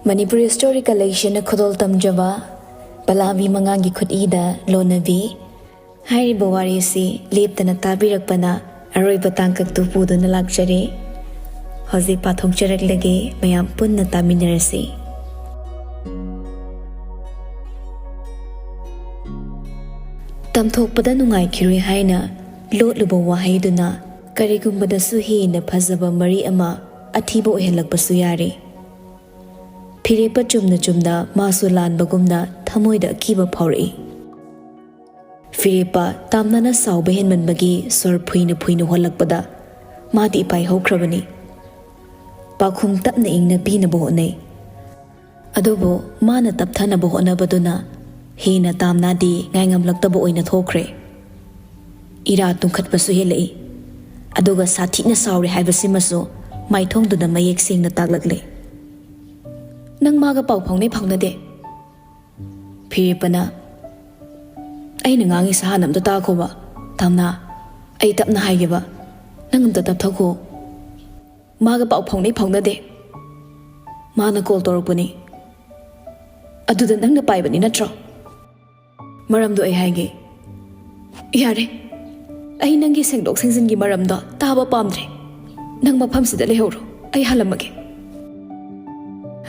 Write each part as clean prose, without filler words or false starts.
Manipuri story collection khudol tamjaba Balabi Mangang gi khudida Lonabi Hairi bawari si leptana tabirakpana aroi batang kaktu puduna lakjari Hozi pathok jarak lagi mayam punna taminarasi Tamthokpada nungai khirui haina lotluba wahaiduna karigumbada suhi na phazaba mari ama athiba ohelakpasu yari Phirepa chumna masu lanbagumna thamoida akiba phawri Phirepa tamnana sauba henmanbagi sor phuina holakpada madi pai hokrabani Pakhum tapna ingna pina bohonai adobo mana tapthana bohona baduna hina tamnadi ngaingamlaktaba oina thokre ira tungkhatpasu helai aduga sathina sauri haibasimasu maithongduna mayek singna taglakle Nang maga pau phongnei phangnade Phiripana Aina ngangi sahanam ta khoba tamna ai tapna haigeba nangam ta tap thoko maga pau phongnei phangnade mana call torpani aduda nangna paibani natro maram do ai haige yare ai nangi sengdok sengsin gi maram do taba pamdre nang mafam sida lehoro ai halamage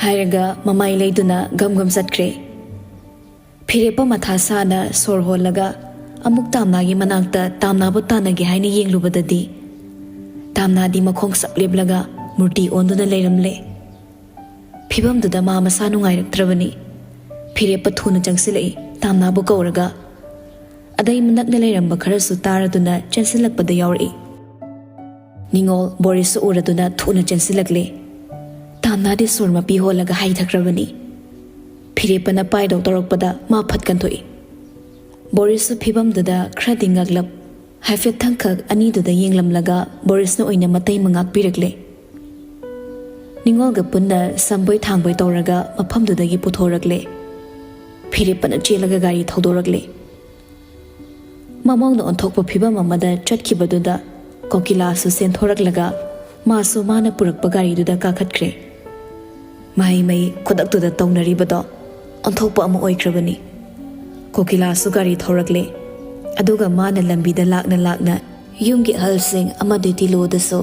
Hairaga mamai leiduna gam satkre Phirepa mathasa na sor holaga amuk tamna gi manakta tamna bu tanagi haini yenglubadadi tamna di makhong sapleblaga murti onduna leiramle phibam duda ma masanu ngairaktrabani Phirepa thuna jangsilai tamna bu kauraga adai manakna leiramba kharasu taraduna chansilakpada yauri Ningol Boris uraduna thuna chansilakle Tamnadi surma piholaga haithakravani Phirepana paidok torokpada ma phatkanthoi Boris phibamdada khrading ngaglap haifet thangkhak ani duda yenglamlaga Boris na oina matai mangak pirakle Ningolga punna samboi thangboi toraga maphamdudagi puthorakle Phirepana chelaga gari thodorakle Mamangna onthokpa phibam amada chatkibaduda kokila su sen thoraklaga masu mana purakpa gari duda kakhatkre Mai khodaktuda taunaribado onthokpa ama oikrabani kokila sugari thorakle aduga mana lambida lakna yumgi halsing amadi tilodaso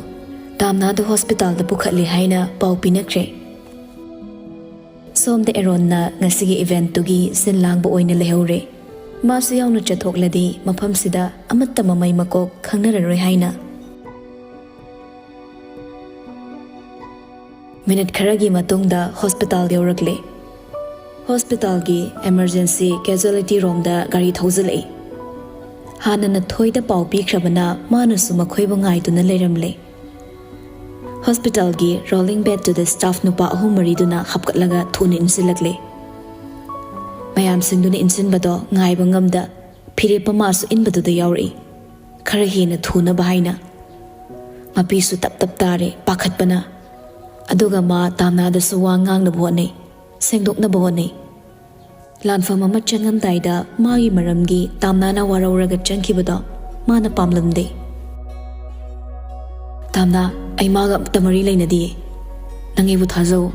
tamna da hospital da pukhatli haina pau pinakre somde Arun na ngasigi event tugi sinlangba oina lehore masu yaunu chathokladi mafam sida amatta mamai makok khangnararoi haina Minute kharagi matungda hospital yaurakle Hospital gi emergency casualty room da gari thozalai Hanana thoida pau pikhrabana manasu makhoiba ngaiduna leiramle Hospital gi rolling bed to the staff nupa ahumari duna hapkatlaga thuna insilakle Mayam singduna insinbado ngaiba ngamda Phirepa masu inbadu da yauri khara hena thuna bahaina Mapisu tap tare pakhatpana Aduga ma tamna da suwa ngang na buhane sengdok na buhane Lanfam ama changam daida magi maramgi tamna na warawraga changkibado mana pamlamde Tamna ay maga tamari laina di Nangibu thazo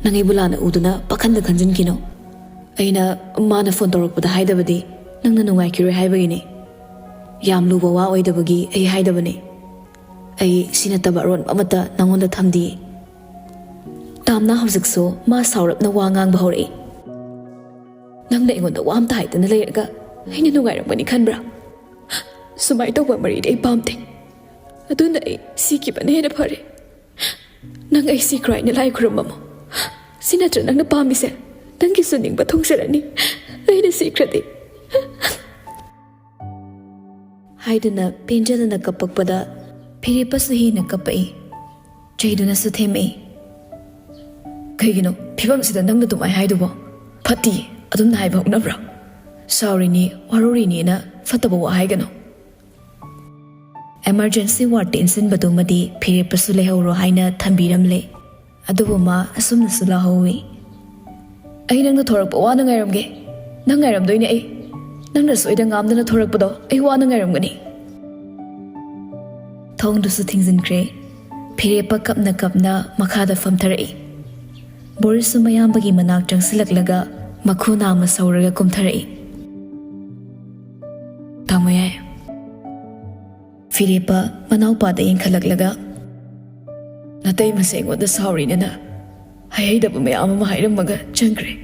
Nangibu lana uduna pakhanda khanjin kino Aina mana phone torokpada haidabadi nangna nungai kire haibagini Yam luba wa oidabagi ay haidabani Ay sinataba ron amata nangonda thamdi Tamna hawzikso ma saurapna wa ngang bahori Nangna ingonda wa amta haitana leiraga aina nungairambani khanbra Sumai tawba mari ai pamte Aduna ai sikibana hena phare Nang ai sikrai na lai khurumamo Sinatra nangna pamise Nangki suning ba thongserani aina sikrati Haiduna penjadana kapakpada Phirepa suhina kapai Chaiduna suthemai Kaigino phibam sida nangna dumai haidubo phati adumna haiba unabra sorry ni waruri ni na fataba wa haigano emergency ward tension badumadi Phirepa su lehoro haina thambiramle adubo ma asumna sula howi ai nangna thorakpa wa na ngairamge nang ngairam doine ai nangna soida ngamdana thorakpado ai wa na ngairamgani thongdu su thingzin kre Phirepa kapna makhada famtharai Boris mayambagi manak changsilaklaga makhuna ama sauraga kumtharai. Tamoyay. Filipa manaupada yengkhalaklaga. Natay masengoda sauri nana. Hayayda mayam ama hairamaga changre.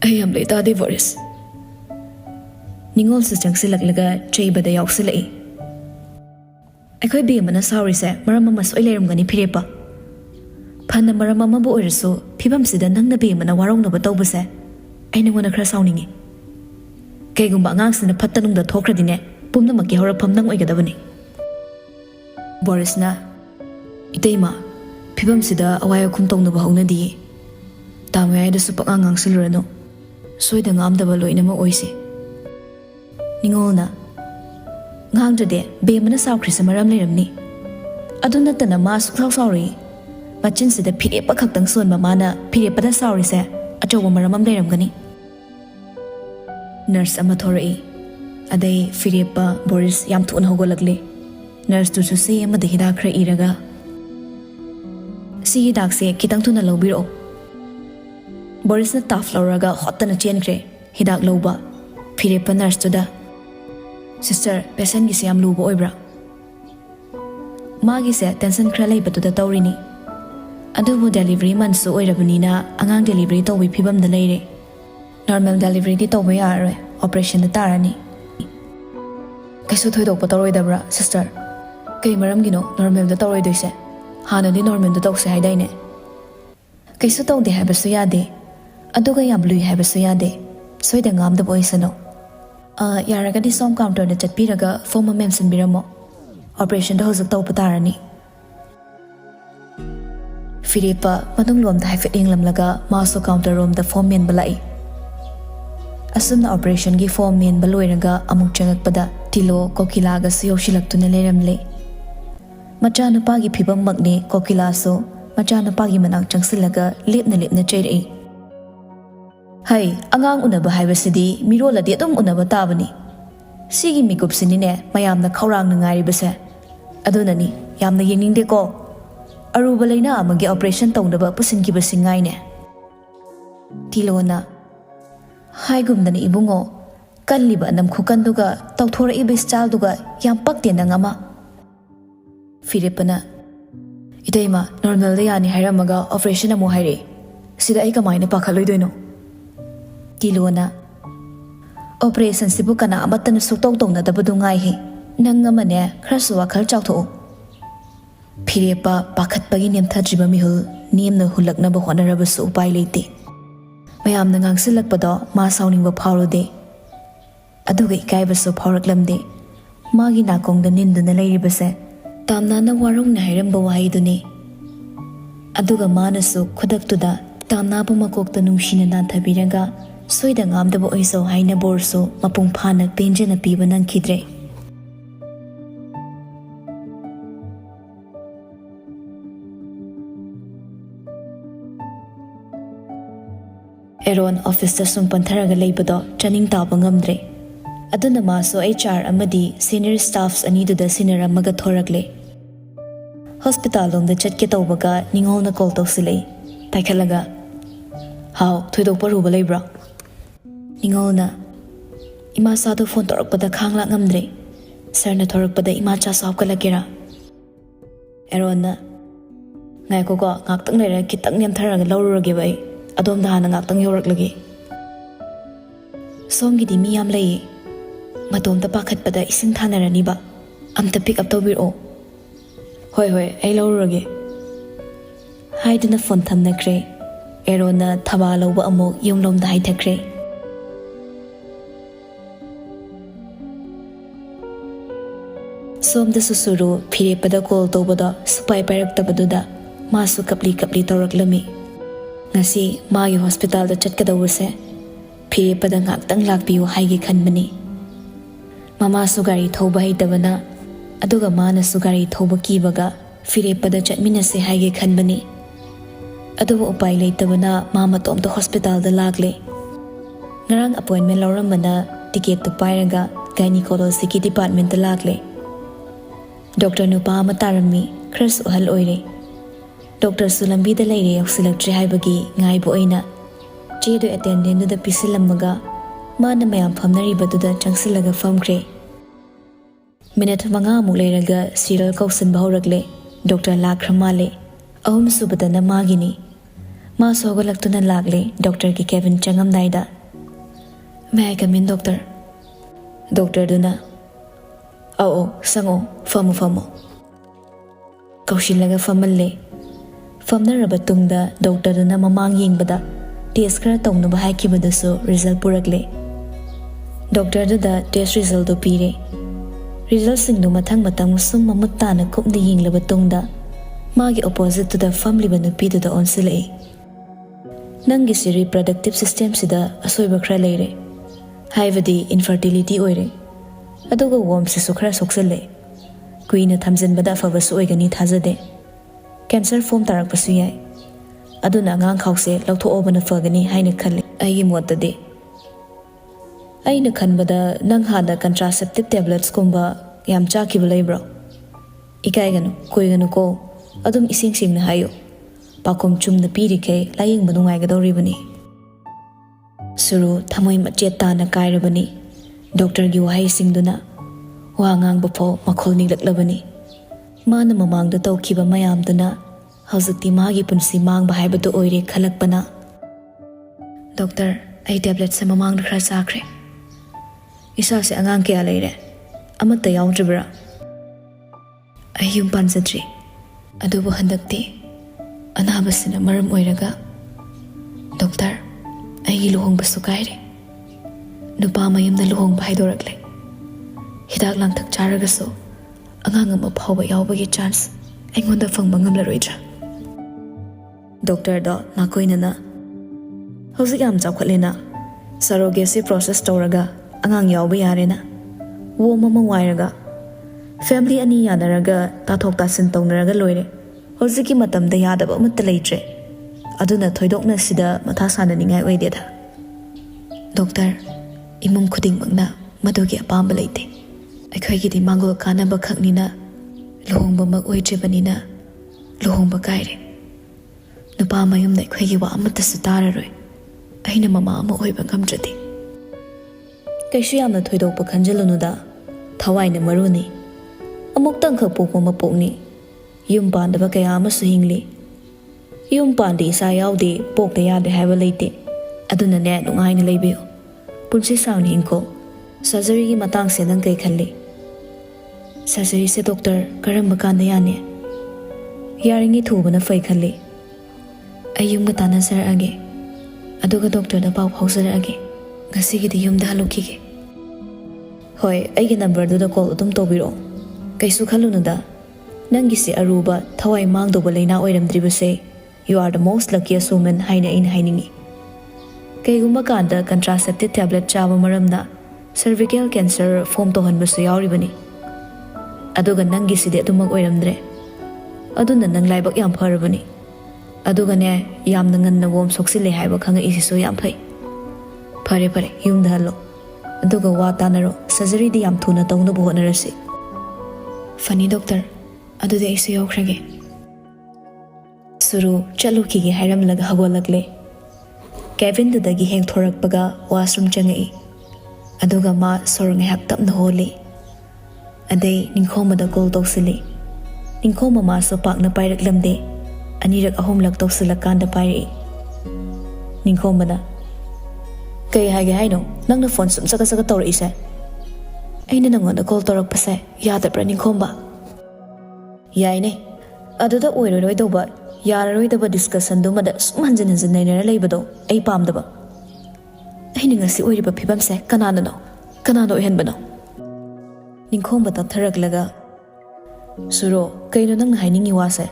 Ayam leita de Boris. Ningol sa changsilaklaga chaybada yauksilai. Ako'y bimana sauri se marama mas oilayramgani Filipa. Phana marama mabu oirasu phibam sida nangna bimana warongna batawba se ai nangona khara sauningi. Kaygumba angangsina phattanungda thokradine pumnamaki horapam nang oigadabani. Boris na iteima phibam sida awaya khum tongnaba haunadi. Tamoyayda su pangangang silurano soida ngamdaba loinama oisi. Ningolna ngangjade bemana saukrisa maram leiramni. Adu natana ma suksaw sauri machin sida phirepa khaktang sonba mana phirepada sauri se achoba maramam leiramgani. Nurse ama thorai adai phirepa Boris yam thun hogolakle. Nurse tu su se ama de hidak khra iraga si hidak se kitang thuna lobiro. Boris na taf lauraga hotana chenkre hidak loba. Phirepa nurse tu da Sister, patient gise yam luba oibra. Magi se tension khra lei batu da tawrini. Adubu delivery man su oirabani na angang delivery tawbi phibam da leire. Normal delivery di tawba yaroi operation da tarani. Kaisu thoidokpa tawroidabra sister. Kay maramgino normal da tawroidoise. Hana di normal da tawse haidaine. Kaisu tawde haibasu yade. Aduga yam lui haibasu yade. Soida ngamda boisano. Yaragadi som counter da chatpiraga form mention biramo. Operation da hozak tawpa tarani. Filipa madung lom da haifit inglamlaga maso counter room da form men balai. Asumna operation gi form men baloiraga amuk changakpada tilo kokilaga siyo shilaktuna leramle. Macha nupagi phibam magne kokila so macha nupagi manak changsilaga lipna chairai. Hai, angang unaba haibasidi mirola di adum unaba tabani. Sigi mikup sinine mayamna khaurang na ngairibase. Adunani yamna yeningde ko. Aruba laina amagi operation tawdaba pusingiba singaine. Tilona hai gumdani ibungo kanliba nam khukanduga tawthora ibe style duga yam pakte nangama. Filipana iteima normal yani hairamaga operation amu haire. Sida ai kamaina pakhaloidoino. Tilona operation sibu kana amatana suktaw tawna dabadu ngai he nangamane khrasu wakhal chawtho. Phirepa pakhatpagi nemthajiba mihul nemna hulaknaba honarabasu upai leite. Mayamna ngangsilakpado ma sawningba phawrode. Aduga ikaibasu phawraklamde. Magi nakongda ninduna leiribase tamnana warongna hairamba wahiduni. Aduga manasu khudaktuda tamnabu makokta nungshina nanthabiraga soida ngamdaba oiso haina borso mapung phanak penjana piba nangkhidre. Arun office da sum pantharaga leibado training taba ngamdre. Aduna maso HR amadi senior staffs aniduda sinaramaga thorakle. Hospital lomda chatke tawbaga ningolna call tawsilei. Paikhalaga how thoidokpa ruba leibra. Ningolna ima sadu phone torakpada khangla ngamdre. Sarna thorakpada ima cha sawkalagera. Aruna ngaiko ko ngaktang lera kitang nemtharaga lawrurage bai. Adom da hana ngaktang yoraklagi. Somgi di miyam lay. Matom ta pakhatpada ising thanarani ba. Amta pick up tawbiro. Hoi ay lawrurage. Haiduna phone thamnakre. Aruna thaba lawba amok yonglom da haithakre. Somda susuru phirepada call tawbada supai pairaktabaduda masu kapli tawraklami. Ngasi magi hospital da chatkadawuse phirepada ngaktang lakbiu haigi khanbani. Mama su gari thoba haitabana aduga mana su gari thoba kibaga phirepada chatminase haigi khanbani. Aduba upai leitabana mama tomta hospital da lagle. Ngarang appointment lawrambana ticket to pairaga gynecology department da lagle. Doctor nupa ama tarami khras uhal oire. Doctor Sulambi the lady of Selectri Hibagi, Ngai Boina, Jedo attendant to the Pisilamaga, Mana Mayam Pamnari to the Chansilaga Farm Grey. Minute Manga Muleraga, Cyril Coulson Bauragle, Doctor Lakramale, Om Subadana Magini, Masogalaktuna Lagle, Doctor Kevin Changam Naida. May I come in, Doctor? Doctor Duna. Oh, Sango, Famo. Kaushilaga Famale. Famna Rabatunda, Doctor Duna Mamang Yingbada, Tiaskra Tong no Bahaki Badaso, result Puragle. Doctor Duda, test result do Pire. Result sing no Matang Sum Mamutana Kum the Ying Labatunda, Magi opposite to the family Banupi to the Onsile. Nangisi reproductive system Sida, a sober cralere. Haivadi infertility oire. Adoga warm Sisokra Soxele. Queen at Tamsin Badafavas Oigani Tazade. Cancer form Tarak Pasuyai. Aduna Gang House, Lauto Oban of Fergani, Heinekali, Ayim what the day. Aina Kanbada, Nanghada contraceptive tablets Kumba, Yam Chaki Labro. Ikaigano, Koigano, Adum Ising Sim Hayo. Pakum Chum the PDK, lying Banungagado Ribani. Suru, Tamoy Macheta na Kairabani. Doctor Giwai Singduna. Wangang Bapo, Makolni Labani. Mana Mamang the Tokiba Mayam Duna. Hauzati Magi Punsi Mang Bahibatu Oire Kalakpana. Doctor, I tablets a Mamang the Krasakre. Isa se Anganke Alere. Amata Yaudribra. Ayum Pansatri. Adobo Handakti. Anabasina Maram Oiraga. Doctor, I luhong Basukairi. Nupamayam the luhong Baidorakle. Hidak lang tak charagaso. Angangam of Hoba Yaubagi chance. Engon the Fang Mangam Laritra. Doctor Do, Nakoinana. Hosigam Zakwalina. Sarogesi process Toraga. Angang Yaubi Arena. Womama Wairaga. Family Ani Yanaraga, Tatok Tasin Tonaraga Loire. Hosiki Matam the Yadaba Mutalatre. Aduna Toidokna Sida Matasana Ningai Wedeta. Doctor, Imum Kuding Magna, Madogi Apambalate. I quake Mango Kanaba Kaknina, Lohomba Magwejibanina, Lohomba Gaire. Nupamayum that Quagiwa Amatasatare. Aina Mama Moiba Gamjati. Kashiam the Toidopa Kanjalanuda, Tawaina Maruni. Amoktanka Pokoma Pony. Yum Pandava Kayama Swingly. Yum Pandi Sayaude, Pok the Yard Havalate. Aduna Net Ungain Labio. Punsi Sound Inko. Surgery Matang Sedan Kaikali. Surgery se Doctor Karambakandayane. Yaringi Tubana Faikali. Ayum Gatana Sir Age. Aduga Doctor the Pau Hauser Age. Gasigi the Yum Daluki. Hoi, I get number to the call Dum Tobiro. Kaisukalunuda. Nangisi Aruba, Tawai Mangdo Balena Oidam Dribuse. You are the most luckiest woman Haina in Hainingi. Kaigumakanda contraceptive tablet Chava Maramna. Cervical cancer form to Hanbasu Yauribani. Aduga Nangisi de Dumag Oidamdre. Aduna Nang Laibak Yam Parabani. Adugane Yam Nangan the warm Soxile Habakanga Isiso Yampai. Pare Pare, Yum the Halo. Aduga Watanaro, Sazari the Yam Tuna Tong the Bonarasi. Funny doctor, Adu the Iso Krage. Suru, Chaluki Haram Lag Hagolagle. Kevin the Dagi Hang Torak Baga, Wasrum Jangai. Aduga Ma Sorang Haptap the Holy. A day, Ninkoma the Gold Oxily. Ninkoma Maso Park na Pirate Lamde. Anirak a home like Toxilakanda Piri. Ninkoma da. Kay Hagaino, Nang the phone some Sakasakator is a. Ain't no one the Gold Torok Pase, Yada Branding Comba. Yaine. Aduda Oiro Doba, Yara Doba discuss and Doma that Smanjan is a Nana Labado, a palm deba. Ain't a sea Oiba Pibam se, Canano, Canado Henbano. Ninkoma the Teraglaga. Suro, Kaino Nang Hining Iwase.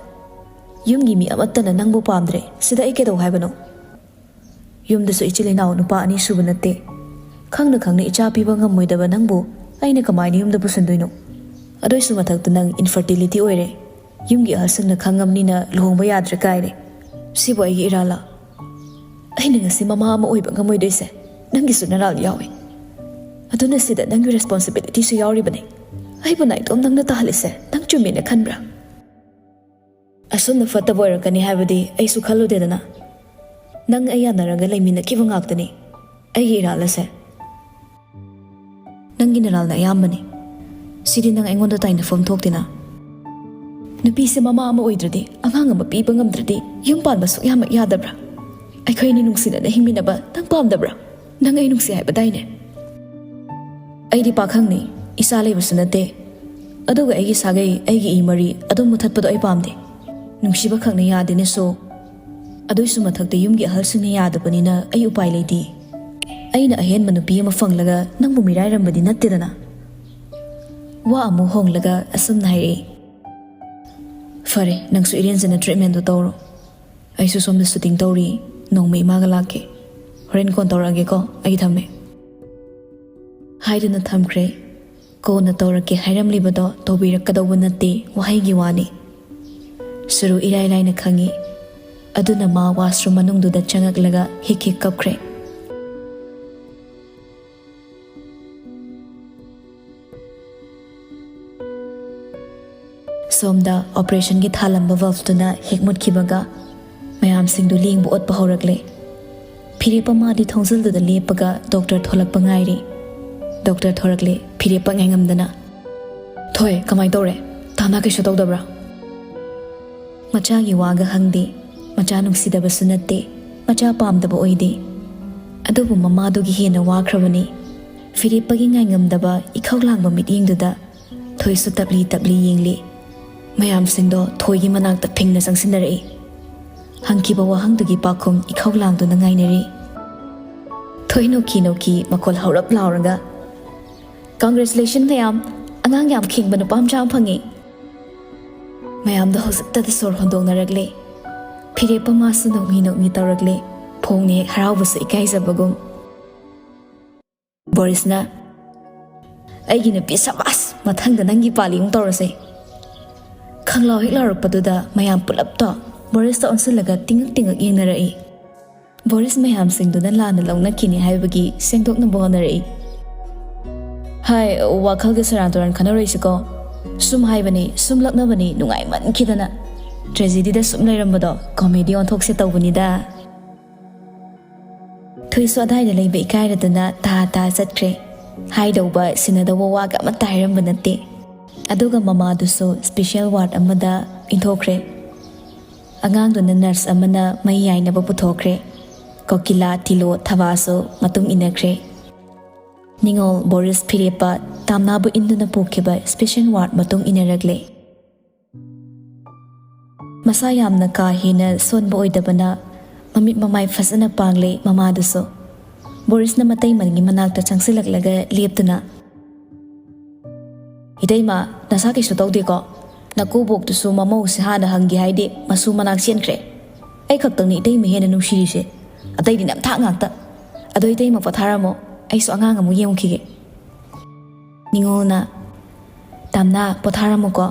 Yum give me a matan and Nango Pandre, Sida Ikedo Habano. Yum the Soichili now, no pa any subanate. Kang the Kang Ichapi Bangam with the Banambo, I neck a minium the Busanduino. Adoisumatak the Nang infertility oire. Yum gi Hasan the Kangam Nina, Lombayadra Kaire. Siboy Irala. I never see Mamma Oibangam with this. Nangisunal Yawi. I don't see that Nangi responsibility to Yauribani. I have a night on Nang the Talise, Nang Jumina Canbra. asumna fata boirakani haibadi aisu khaludedana nang ayyanaraga leiminakkiba ngaktani aigi iralase nangi naralna ayambani sidi nang aingonda taina fom thoktina nupise mama ama oidradi angang ama piba ngamdradi yum panba su yama yadabra aikhoini nungsinana hingminaba nang pamdabra nang ai nungsi haibadaine aidi pakhangni isa leibasu nate aduga aigi sagai aigi imari adum muthatpado ai pamde nungsiba khangna yadene so aduisu mathakte yumgi ahalsini yadabanina ai upai leiti aina ahen manupi ama fanglaga nangbu mirai rambadi nattedana wa amu honglaga asum nairi fare nangsu irenjana treatment do tawro aisu somda shooting tawri nongme imaga lake horen kon tawrage ko ai thame haiduna thamkre ko na tawrake hairamlibado tawbirakadawa natte wahaigi wani suru irai laina khangi aduna ma washroom manungduda changaklaga hik kapkhre somda operation gi thalamba valve hikmut kibaga mayam singdu lingbu otpa horakle phirepa ma di thongsil du da lepaga doctor tholak pangairi doctor thorakle phirepa ngangamdana thoi kamai tore tana ke shotau dabra macha gi waga hangdi macha nungsidaba sunatte macha pamdaba oide adubu mama du gi hena wakhrabani phirepa gi ngangamdaba ikhawlangba mityingduda thoi su tabli yengli mayam singdo thoigi manakta phingna sangsinari hangkiba wahangdugi pakhum ikhawlangdu na ngainari thoi noki makol haurap lauraga congratulations mayam angang yam khingba nu pam cham phangi mayam da hosakta da sor hondong naragle phire pama su nomi tawragle phongni harawasu ikaizabagum borisna aigina pisabas mathangda nangi paliung tawrase khanglaw hek larakpaduda mayam pulapto boris ta onsilaga tingak yengnarai boris mayam singduna lana launakini haibagi sengdokna bonarai hai wakhalga sarantoran khanaroisiko sum haibani sum laknabani nungai man khidana tragedy da sum lairambado comedy on thokse tawbunida thuisu adai da leibe ikairadana ta chatkre haidauba sinadawa waga matairambanate aduga mama duso special ward amada inthokre angangduna nurse amana mai yainaba puthokre kokila tilo thawaso matung inakre ningol boris phirepa tamnabu induna pokhiba special ward matung inaragle masa yamna ka hina sonbo oidabana mamit mamai fasana pangle mama duso boris na matai mangi manakta changsilaklaga leptuna Idaima nasaki su tawde ko nakubok tu su mamau se hana hangi haide masu manak siankre ai khaktang ni idai me hena nushiri se adai dinam tha ngakta adoi dai ma patharamo ai su anga ngamu yemkhige ningona tamna patharamo ko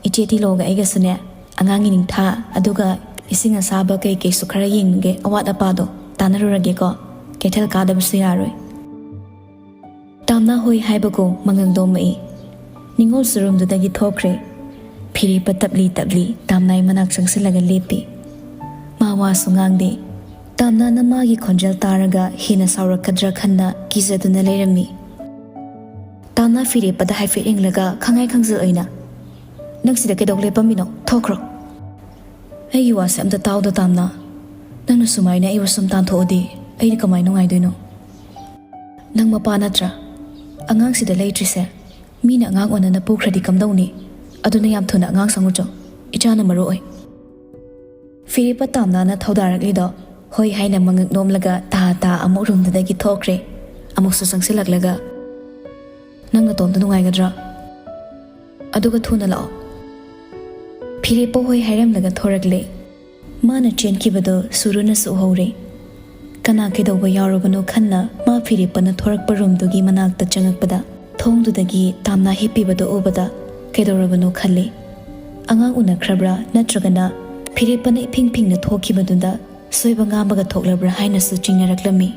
icheti loga aiga sune angangi ning tha aduga isinga saba kai su khara yengge awat apado tanarurage ko kethel ka da bisu yaroi tamna hoi haibago mangang domai ningol surum dudagi thokre phirepa tabli tamnai manak changsilaga lepi mawa sungangde tamna namagi khonjal taraga hina saurakadra khanna kizaduna leirami tamna phirepa da haife englaga khangai khangjal oina nangsida kedokle pamino thokro ai yuwa samda tawda tamna nangna sumaina iwa sum tan thodi ai kamai nongai doino nang mapa natra angang sida leitrise mina ngang onana pukhradi kamdawni aduna yam thuna ngang sangucho ichana maro oi phirepa tamna na thaudaraklido hoi haina mangak nomlaga ta amuk rumdagi thokre amuk su sangsilaklaga nangna tomda nungaigadra aduga thuna lao phirepa hoi hairamlaga thorakle mana chenkibado suruna su hore kana kedawba yarobano khanna ma phirepa na thorakpa rumdugi manakta changakpada thongdudagi tamna hipibado ubada kedorabano khalle angang unakrabra natragana phirepana iping na thokibadunda soiba ngamaga thoklabra haina su chingnaraklami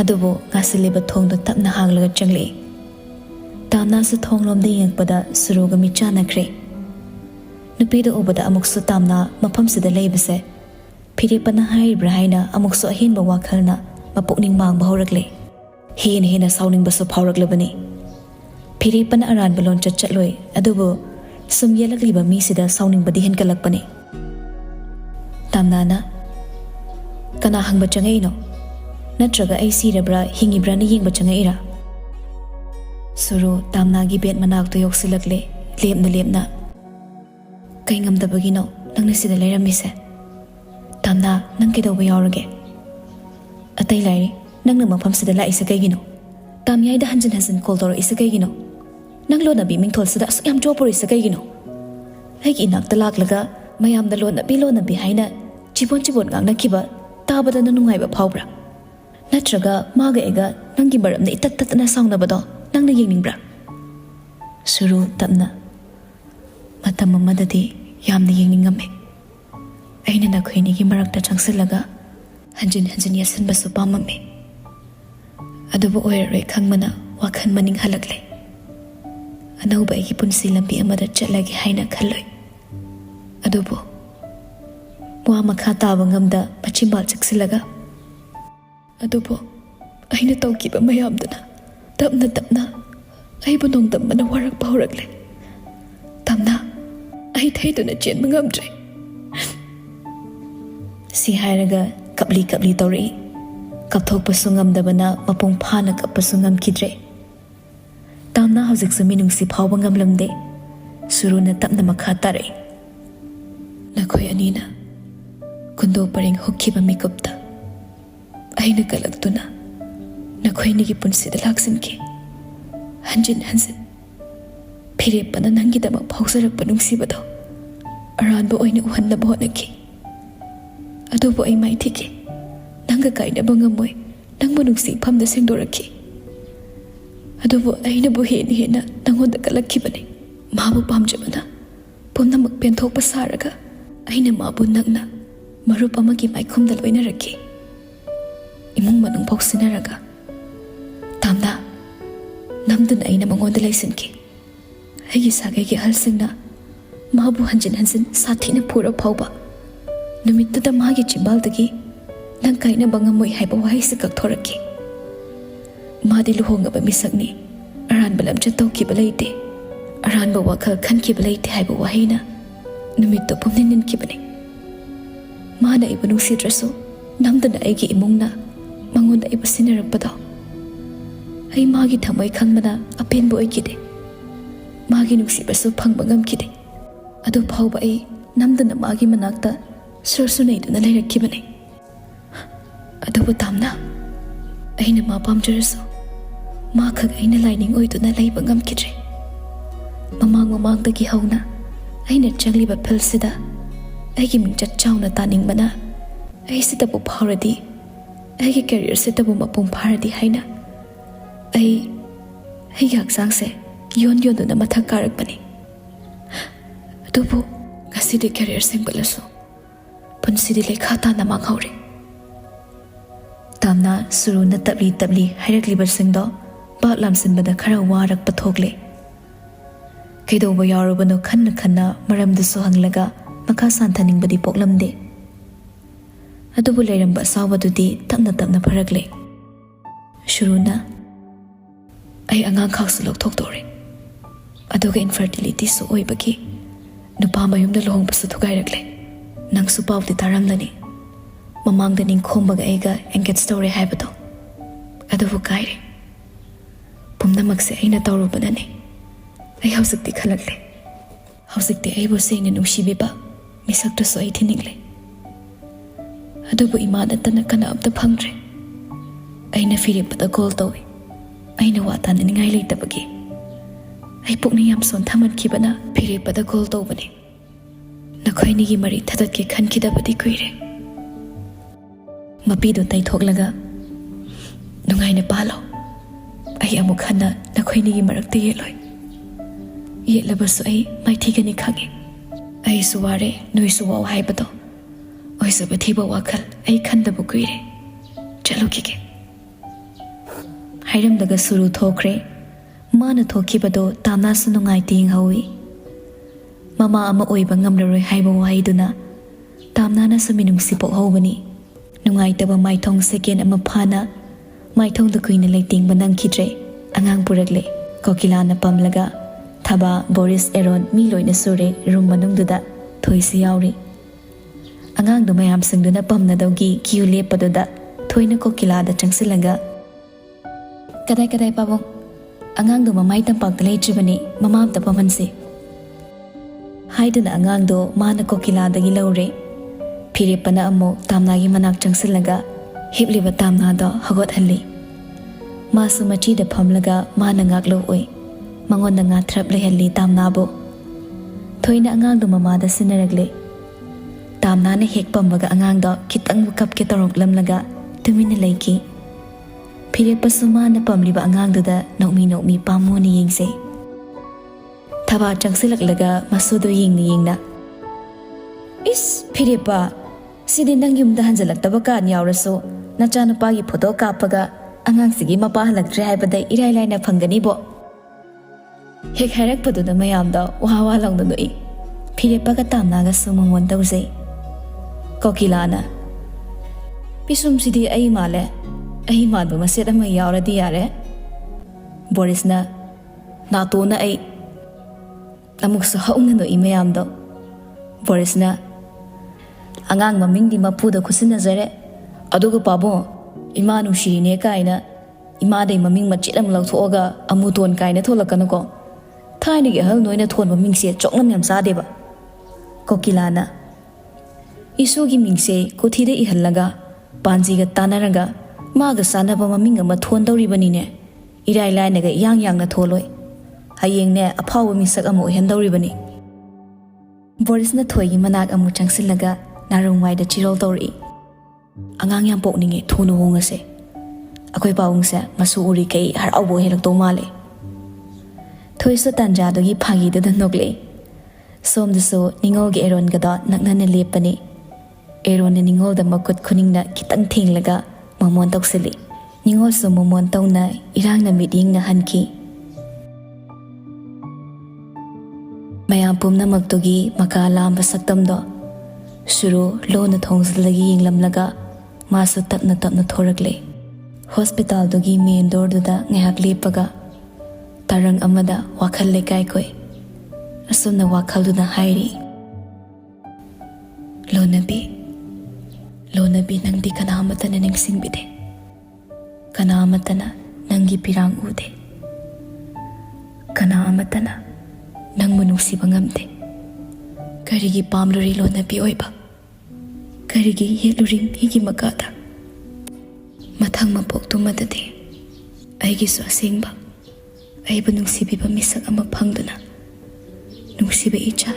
adubo ngasileba thongdo tapna hanglaga changle tamna su thonglomde yengpada suroga michana kre ꯅꯨꯄꯤꯗ ꯎꯕꯗ ꯑꯃꯨꯛꯁꯨ ꯇꯥꯝꯅ ꯃꯐꯝꯁꯤꯗ ꯂꯩꯕꯁꯦ ꯐꯤꯔꯦꯞꯄꯅ ꯍꯥꯏꯔꯤꯕ꯭ꯔꯥ ꯍꯥꯏꯅ ꯑꯃꯨꯛꯁꯨ ꯑꯍꯦꯟꯕ ꯋꯥꯈꯜꯅ ꯃꯄꯨꯛꯅꯤꯡ ꯃꯥꯡꯕ ꯍꯧꯔꯛꯂꯦ. ꯍꯦꯟꯅ ꯁꯥꯎꯅꯤꯡꯕꯁꯨ ꯐꯥꯎꯔꯛꯂꯕꯅꯤ. ꯐꯤꯔꯦꯞꯄꯅ ꯑꯔꯥꯟꯕ ꯂꯣꯟꯆꯠ ꯆꯠꯂꯣꯏ, ꯑꯗꯨꯕꯨ ꯁꯨꯝ ꯌꯦꯜꯂꯛꯂꯤꯕ ꯃꯤꯁꯤꯗ ꯁꯥꯎꯅꯤꯡꯕꯗꯤ ꯍꯦꯟꯒꯠꯂꯛꯄꯅꯤ. ꯇꯥꯝꯅꯥꯅ ꯀꯅꯥ ꯍꯪꯕ ꯆꯪꯉꯛꯏꯅꯣ? ꯅꯠꯇ꯭ꯔꯒ ꯑꯩ ꯁꯤꯔꯕ꯭ꯔꯥ ꯍꯤꯡꯉꯤꯕ꯭ꯔꯥꯅ ꯌꯦꯡꯕ ꯆꯪꯉꯛꯏꯔꯥ? ꯁꯨꯔꯨ ꯇꯥꯝꯅꯥꯒꯤ ꯕꯦꯠ ꯃꯅꯥꯛꯇ ꯌꯧꯁꯤꯜꯂꯛꯂꯦ, ꯂꯦꯞꯅ. ꯀꯩ ꯉꯝꯗꯕꯒꯤꯅꯣ ꯅꯪꯅ ꯁꯤꯗ ꯂꯩꯔꯝꯃꯤꯁꯦ? ꯇꯥꯝꯅꯥ, ꯅꯪ ꯀꯩꯗꯧꯕ ꯌꯥꯎꯔꯒꯦ? ꯑꯇꯩ ꯂꯥꯏꯔꯤ, ꯅꯪꯅ ꯃꯐꯝꯁꯤꯗ ꯂꯥꯛꯏꯁꯦ ꯀꯩꯒꯤꯅꯣ? ꯇꯥꯝꯌꯥꯏꯗ ꯍꯟꯖꯤꯟ ꯀꯣꯜ ꯇꯧꯔꯛꯏꯁꯦ ꯀꯩꯒꯤꯅꯣ? ꯅꯪ ꯂꯣꯅꯕꯤ ꯃꯤꯡꯊꯣꯜꯁꯤꯗ ꯑꯁꯨꯛ ꯌꯥꯝ ꯆꯣꯞꯄꯨꯔꯤꯁꯦ ꯀꯩꯒꯤꯅꯣ? ꯑꯩꯒꯤ ꯏꯅꯥꯛꯇ ꯂꯥꯛꯂꯒ ꯃꯌꯥꯝꯗ ꯂꯣꯅꯕꯤ ꯍꯥꯏꯅ ꯆꯤꯕꯣꯟ ꯉꯥꯡꯅꯈꯤꯕ ꯇꯥꯕꯗ ꯅꯪ ꯅꯨꯡꯉꯥꯏꯕ ꯐꯥꯎꯕ꯭ꯔꯥ? ꯅꯠꯇ꯭ꯔꯒ ꯃꯥꯒ ꯑꯩꯒ ꯅꯪꯒꯤ ꯃꯔꯝꯗ ꯏꯇꯠ ꯇꯠꯇꯅ ꯁꯥꯎꯅꯕꯗꯣ ꯅꯪꯅ ꯌꯦꯡꯅꯤꯡꯕ꯭ꯔꯥ? ꯁꯨꯔꯨ ꯇꯞꯅ, ꯃꯇꯝ ꯑꯃꯗꯗꯤ ꯌꯥꯝꯅ ꯌꯦꯡꯅꯤꯡꯉꯝꯃꯦ. ꯑꯩꯅ ꯅꯈꯣꯏꯅꯤꯒꯤ ꯃꯔꯛꯇ ꯆꯪꯁꯤꯜꯂꯒ ꯍꯟꯖꯤꯟ ꯌꯦꯠꯁꯤꯟꯕꯁꯨ ꯄꯥꯝꯃꯝꯃꯦ. ꯑꯗꯨꯕꯨ ꯑꯣꯏꯔꯔꯣꯏ ꯈꯪꯕꯅ ꯋꯥꯈꯜ ꯃꯅꯤꯡ ꯍꯜꯂꯛꯂꯦ. ꯑꯅꯧꯕ ꯑꯩꯒꯤ ꯄꯨꯟꯁꯤ ꯂꯝꯕꯤ ꯑꯃꯗ ꯆꯠꯂꯒꯦ ꯍꯥꯏꯅ ꯈꯜꯂꯣꯏ. ꯑꯗꯨꯕꯨ ꯋꯥ ꯃꯈꯥ ꯇꯥꯕ ꯉꯝꯗ ꯃꯆꯤꯟꯕꯥꯜ ꯆꯦꯛꯁꯤꯜꯂꯒ, ꯑꯗꯨꯕꯨ ꯑꯩꯅ ꯇꯧꯈꯤꯕ ꯃꯌꯥꯝꯗꯨꯅ ꯇꯞꯅ ꯑꯩꯕꯨ ꯅꯣꯡꯗꯝꯕꯅ ꯋꯥꯔꯛꯄ ꯍꯧꯔꯛꯂꯦ. ꯇꯝꯅꯥ, ꯑꯩ ꯊꯩꯗꯨꯅ ꯆꯦꯟꯕ ꯉꯝꯗ꯭ꯔꯦ. ꯁꯤ ꯍꯥꯏꯔꯒ ꯀꯞꯂꯤ ꯇꯧꯔꯛꯏ. ꯀꯞꯊꯣꯛꯄꯁꯨ ꯉꯝꯗꯕꯅ ꯃꯄꯨꯡ ꯐꯥꯅ ꯀꯞꯄꯁꯨ ꯉꯝꯈꯤꯗ꯭ꯔꯦ. ꯇꯥꯝꯅꯥ ꯍꯧꯖꯤꯛꯁꯨ ꯃꯤꯅꯨꯡꯁꯤ ꯐꯥꯎꯕ ꯉꯝꯂꯝꯗꯦ. ꯁꯨꯔꯨꯅ ꯇꯞꯅ ꯃꯈꯥ ꯇꯥꯔꯛꯏ. ꯅꯈꯣꯏ ꯑꯅꯤꯅ ꯀꯨꯟꯗꯣ ꯄꯔꯦꯡ ꯍꯨꯛꯈꯤꯕ ꯃꯤꯀꯨꯞꯇ ꯑꯩꯅ ꯀꯜꯂꯛꯇꯨꯅ ꯅꯈꯣꯏꯅꯤꯒꯤ ꯄꯨꯟꯁꯤꯗ ꯂꯥꯛꯁꯤꯟꯈꯤ. ꯍꯟꯖꯤꯟ ꯐꯤꯔꯦꯞꯄꯅ ꯅꯪꯒꯤꯗꯃꯛ ꯐꯥꯎꯖꯔꯛꯄ ꯅꯨꯡꯁꯤꯕꯗꯣ ꯑꯔꯥꯟꯕ ꯑꯣꯏꯅ ꯎꯍꯟꯅꯕ ꯍꯣꯠꯅꯈꯤ. ꯑꯗꯨꯕꯨ ꯑꯩ ꯃꯥꯏꯊꯤꯈꯤ. ꯅꯪꯒ ꯀꯥꯏꯅꯕ ꯉꯝꯃꯣꯏ, ꯅꯪꯕꯨ ꯅꯨꯡꯁꯤꯐꯝꯗ ꯁꯦꯡꯗꯣꯔꯛꯈꯤ. ꯑꯗꯨꯕꯨ ꯑꯩꯅꯕꯨ ꯍꯦꯟꯅ ꯅꯪꯉꯣꯟꯗ ꯀꯜꯂꯛꯈꯤꯕꯅꯤ. ꯃꯥꯕꯨ ꯄꯥꯝꯖꯕꯅ ꯄꯨꯝꯅꯃꯛ ꯄꯦꯟꯊꯣꯛꯄ ꯁꯥꯔꯒ ꯑꯩꯅ ꯃꯥꯕꯨ ꯅꯛꯅ ꯃꯔꯨꯞ ꯑꯃꯒꯤ ꯃꯥꯏꯈꯨꯝꯗ ꯂꯣꯏꯅꯔꯛꯈꯤ. ꯏꯃꯨꯡ ꯃꯅꯨꯡ ꯐꯥꯎꯁꯤꯟꯅꯔꯒ ꯇꯥꯝꯅꯥ, ꯅꯝꯗꯨꯅ ꯑꯩꯅ ꯃꯉꯣꯟꯗ ꯂꯩꯁꯤꯟꯈꯤ. ꯑꯩꯒꯤ ꯁꯥꯒꯩꯒꯤ ꯑꯍꯜꯁꯤꯡꯅ ꯃꯥꯕꯨ ꯍꯟꯖꯤꯟ ꯁꯥꯊꯤꯅ ꯐꯨꯔ ꯐꯥꯎꯕ ꯅꯨꯃꯤꯠꯇꯨꯗ ꯃꯥꯒꯤ ꯆꯤꯝꯕꯥꯜꯗꯒꯤ ꯅꯪ ꯀꯥꯏꯅꯕ ꯉꯝꯃꯣꯏ ꯍꯥꯏꯕ ꯋꯥꯍꯩꯁꯤ ꯀꯛꯊꯣꯔꯛꯈꯤ. ꯃꯥꯗꯤ ꯂꯨꯍꯣꯡꯉꯕ ꯃꯤꯁꯛꯅꯤ, ꯑꯔꯥꯟꯕ ꯂꯝꯆꯠ ꯇꯧꯈꯤꯕ ꯂꯩꯇꯦ, ꯑꯔꯥꯟꯕ ꯋꯥꯈꯜ ꯈꯟꯈꯤꯕ ꯂꯩꯇꯦ ꯍꯥꯏꯕ ꯋꯥꯍꯩꯅ ꯅꯨꯃꯤꯠꯇꯨ ꯄꯨꯝꯅꯤꯡ ꯅꯤꯟꯈꯤꯕꯅꯤ. ꯃꯥꯅ ꯑꯩꯕꯨ ꯅꯨꯡꯁꯤꯗ꯭ꯔꯁꯨ ꯅꯝꯗꯅ ꯑꯩꯒꯤ ꯏꯃꯨꯡꯅ ꯃꯉꯣꯟꯗ ꯑꯩꯕꯨ ꯁꯤꯟꯅꯔꯛꯄꯗꯣ ꯑꯩ ꯃꯥꯒꯤ ꯊꯃꯣꯏ ꯈꯪꯕꯅ ꯑꯄꯦꯟꯕ ꯑꯣꯏꯈꯤꯗꯦ. ꯃꯥꯒꯤ ꯅꯨꯡꯁꯤꯕꯁꯨ ꯐꯪꯕ ꯉꯝꯈꯤꯗꯦ. ꯑꯗꯨ ꯐꯥꯎꯕ ꯑꯩ ꯅꯝꯗꯅ ꯃꯥꯒꯤ ꯃꯅꯥꯛꯇ ꯁꯨꯔꯁꯨ ꯅꯩꯗꯨꯅ ꯂꯩꯔꯛꯈꯤꯕꯅꯤ. ꯑꯗꯨꯕꯨ ꯇꯥꯝꯅꯥ, ꯑꯩꯅ ꯃꯥ ꯄꯥꯝꯖꯔꯁꯨ ꯃꯥ ꯈꯛ ꯑꯩꯅ ꯂꯥꯏꯅꯤꯡ ꯑꯣꯏꯗꯨꯅ ꯂꯩꯕ ꯉꯝꯈꯤꯗ꯭ꯔꯦ. ꯃꯃꯥꯡꯗꯒꯤ ꯍꯧꯅ ꯑꯩꯅ ꯆꯪꯂꯤꯕ ꯐꯤꯜꯁꯤꯗ ꯑꯩꯒꯤ ꯃꯤꯡꯆꯠ ꯆꯥꯎꯅ ꯇꯥꯅꯤꯡꯕꯅ ꯑꯩꯁꯤꯗꯕꯨ ꯐꯥꯎꯔꯗꯤ, ꯑꯩꯒꯤ ꯀꯦꯔꯤꯌꯔꯁꯤꯗꯕꯨ ꯃꯄꯨꯡ ꯐꯥꯔꯗꯤ ꯍꯥꯏꯅ ꯑꯩꯒꯤ ꯍꯛꯆꯥꯡꯁꯦ ꯌꯣꯟꯗꯨꯅ ꯃꯊꯛ ꯀꯥꯔꯛꯄꯅꯤ. ꯑꯗꯨꯕꯨ ꯉꯁꯤꯗꯤ ꯀꯦꯔꯤꯌꯔ ꯁꯦꯝꯒꯠꯂꯁꯨ ꯄꯨꯟꯁꯤꯗꯤ ꯂꯩꯈꯥ ꯇꯥꯅ ꯃꯥꯡꯍꯧꯔꯦ. ꯇꯥꯝꯅꯥ ꯁꯨꯔꯨꯅ ꯇꯞꯂꯤ ꯍꯥꯏꯔꯛꯂꯤꯕꯁꯤꯡꯗꯣ ꯄꯥꯛ ꯂꯥꯝꯁꯤꯟꯕꯗ ꯈꯔ ꯋꯥꯔꯛꯄ ꯊꯣꯛꯂꯦ. ꯀꯩꯗꯧꯕ ꯌꯥꯎꯔꯕꯅꯣ ꯈꯟꯅ ꯃꯔꯝꯗꯨꯁꯨ ꯍꯪꯂꯒ ꯃꯈꯥ ꯁꯥꯟꯊꯅꯤꯡꯕꯗꯤ ꯄꯣꯛꯂꯝꯗꯦ. ꯑꯗꯨꯕꯨ ꯂꯩꯔꯝꯕ ꯑꯁꯥꯎꯕꯗꯨꯗꯤ ꯇꯞꯅ ꯐꯔꯛꯂꯦ. ꯁꯨꯔꯨꯅ, ꯑꯩ ꯑꯉꯥꯡ ꯈꯥꯛꯁꯨ ꯂꯧꯊꯣꯛꯇꯣꯔꯦ, ꯑꯗꯨꯒ ꯏꯟꯐꯔꯇꯤꯂꯤꯇꯤꯁꯨ ꯑꯣꯏꯕꯒꯤ ꯅꯨꯄꯥ ꯃꯌꯨꯝꯗ ꯂꯨꯍꯣꯡꯕꯁꯨ ꯊꯨꯒꯥꯏꯔꯛꯂꯦ. ꯅꯪꯁꯨ ꯄꯥꯎꯗꯤ ꯇꯥꯔꯝꯂꯅꯤ. ꯃꯃꯥꯡꯗ ꯅꯤꯡꯈꯣꯝꯕꯒ ꯑꯩꯒ ꯑꯦꯡꯒꯦꯖ ꯇꯧꯔꯦ ꯍꯥꯏꯕꯗꯣ. ꯑꯗꯨꯕꯨ ꯀꯥꯏꯔꯦ. ꯄꯨꯝꯅꯃꯛꯁꯦ ꯑꯩꯅ ꯇꯧꯔꯨꯕꯅꯅꯦ. ꯑꯩ ꯍꯧꯖꯤꯛꯇꯤ ꯈꯜꯂꯛꯂꯦ. ꯍꯧꯖꯤꯛꯇꯤ ꯑꯩꯕꯨ ꯁꯦꯡꯅ ꯅꯨꯡꯁꯤꯕꯤꯕ ꯃꯤꯁꯛꯇꯨꯁꯨ ꯑꯩ ꯊꯤꯅꯤꯡꯂꯦ. ꯑꯗꯨꯕꯨ ꯏꯃꯥ ꯅꯠꯇꯅ ꯀꯅꯥꯝꯇ ꯐꯪꯗ꯭ꯔꯦ. ꯑꯩꯅ ꯐꯤꯔꯦꯞꯄꯗ ꯀꯣꯜ ꯇꯧꯏ. ꯑꯩꯅ ꯋꯥ ꯇꯥꯅꯅꯤꯡꯉꯥꯏ ꯂꯩꯇꯕꯒꯤ ꯑꯩ ꯄꯨꯛꯅꯤꯡ ꯌꯥꯝ ꯁꯣꯟꯊꯃꯟꯈꯤꯕꯅ ꯐꯤꯔꯦꯞꯄꯗ ꯀꯣꯜ ꯇꯧꯕꯅꯤ. ꯅꯈꯣꯏꯅꯤꯒꯤ ꯃꯔꯤ ꯊꯗꯠꯀꯦ ꯈꯟꯈꯤꯗꯕꯗꯤ ꯀꯨꯏꯔꯦ. ꯃꯄꯤꯗꯨ ꯇꯩꯊꯣꯛꯂꯒ ꯅꯨꯡꯉꯥꯏꯅ ꯄꯥꯜꯂꯣ. ꯑꯩ ꯑꯃꯨꯛ ꯍꯟꯅ ꯅꯈꯣꯏꯅꯤꯒꯤ ꯃꯔꯛꯇ ꯌꯦꯠꯂꯣꯏ. ꯌꯦꯠꯂꯕꯁꯨ ꯑꯩ ꯃꯥꯏꯊꯤꯒꯅꯤ ꯈꯪꯉꯤ. ꯑꯩꯁꯨ ꯋꯥꯔꯦ, ꯅꯣꯏꯁꯨ ꯋꯥꯎ ꯍꯥꯏꯕꯗꯣ ꯑꯣꯏꯖꯕ ꯊꯤꯕ ꯋꯥꯈꯜ ꯑꯩ ꯈꯟꯗꯕ ꯀꯨꯏꯔꯦ. ꯆꯠꯂꯨꯈꯤꯒꯦ ꯍꯥꯏꯔꯝꯂꯒ ꯁꯨꯔꯨ ꯊꯣꯛꯈ꯭ꯔꯦ. ꯃꯥꯅ ꯊꯣꯛꯈꯤꯕꯗꯣ ꯇꯥꯝꯅꯥꯁꯨ ꯅꯨꯡꯉꯥꯏꯇꯦ ꯌꯦꯡꯍꯧꯏ. Mama ama oiba ngamlaroi haiba wahaiduna tamnana saminungsi pokhobani nungaitaba maithong second ama phana maithong da kuina leiting banang khidre angang puragle kokilana pamlaga thaba Boris Arun mi loina sure room manungduda thoisi yauri angang do mayam singduna pamna dawgi kiu lepaduda thoina kokilada changsilaga kadai kadai pabong angang do mamai tampak leitribani mamam ta pamansi haiduna angang do mana kokilada gi laure phiripana amo tamna gi manak changsilaga hipliba tamna do hagot halli masu machi da phamlaga mana ngaklo oi mangon nga thrap le halli tamna bo thoina angang do mama da sinaragle tamna ne hek pambaga angang do kitang kap ke torok lamlaga tumina leiki phiripa suma na pamliba angang do da nokmi pamoni yingse thaba changsilak masudo yingna is phiripa sidi nang yum da hanjalak tabaka nyawraso nachana pagi photo kapaga angang sigi mapa halaktre haibada irai laina phangani bo hek harak padu da mayam da wawa long da doi phiripa ka tamna ga sumon tawse kokilana pisum sidi ai male ai ma do maset ama yawradi yare Boris na nato na ai amuk sa haung na do imayam do Boris na angang maming di mapuda kusina zare aduga pabo ima nushirine kaina ima dai maming machilam lauthoga amuton kaina tholakana ko thaini ge hal noina thon maming se choknam yam sa deba kokilana isu gi mingse kothide ihallaga panji ga tanaraga maga sanaba maming ama thon dawri banine irai laina ga yang na tholoi hayeng ne aphaw misak amo hen dawri bani Boris na thoigi manak amu changsilaga narungwai da chirol tori angang yam pokninge thuno hongase akoi paungse masu uri kai har awbo helak to male thoiso tanja dogi phagi da nokle som de so ningol ge eron ga da naknane lepani eron ne ningol da makut khuningna kitang thinglaga mamon toksili ningol so momon tawna irang na meeting na hanki mayam pumna maktogi makalam basaktam do Shuru lona thongslagi yinglamlaga masu tapna thoragle hospital dogi main door da ngahak lepaga tarang amada wakhal lekai koi asumna wakhal da hairi Lonabi nangdi kana amatana ningsing bide kana amatana nangi pirang ude kana amatana nang manusi bangamde karigi pamluri Lonabi oiba karigi yeluring higi makata mathang mapok tumadade aigi so asingba aiba nungsibiba misak ama phangduna nungsiba icha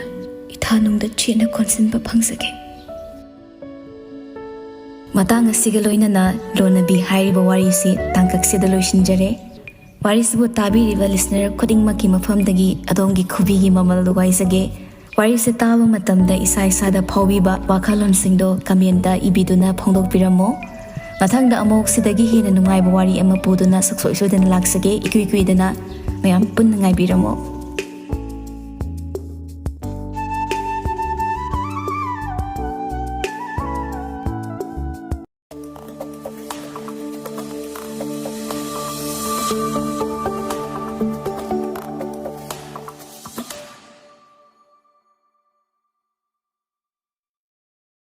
ithanungda chena konsinba phangsake matang asiga loinana Lonabi hairiba warisi tangkaksida loishinjare warisibu tabiriba listener khodingmaki mafamdagi adongi khubigi mamal duwaisage warisi taba matamda isa da phawbiba wakhalon singdo kamenda ibiduna phongdokpiramo mathangda amok sidagi hena nungaiba wari ama puduna saksoisodena laksage ikuidana mayam punna ngaibiramo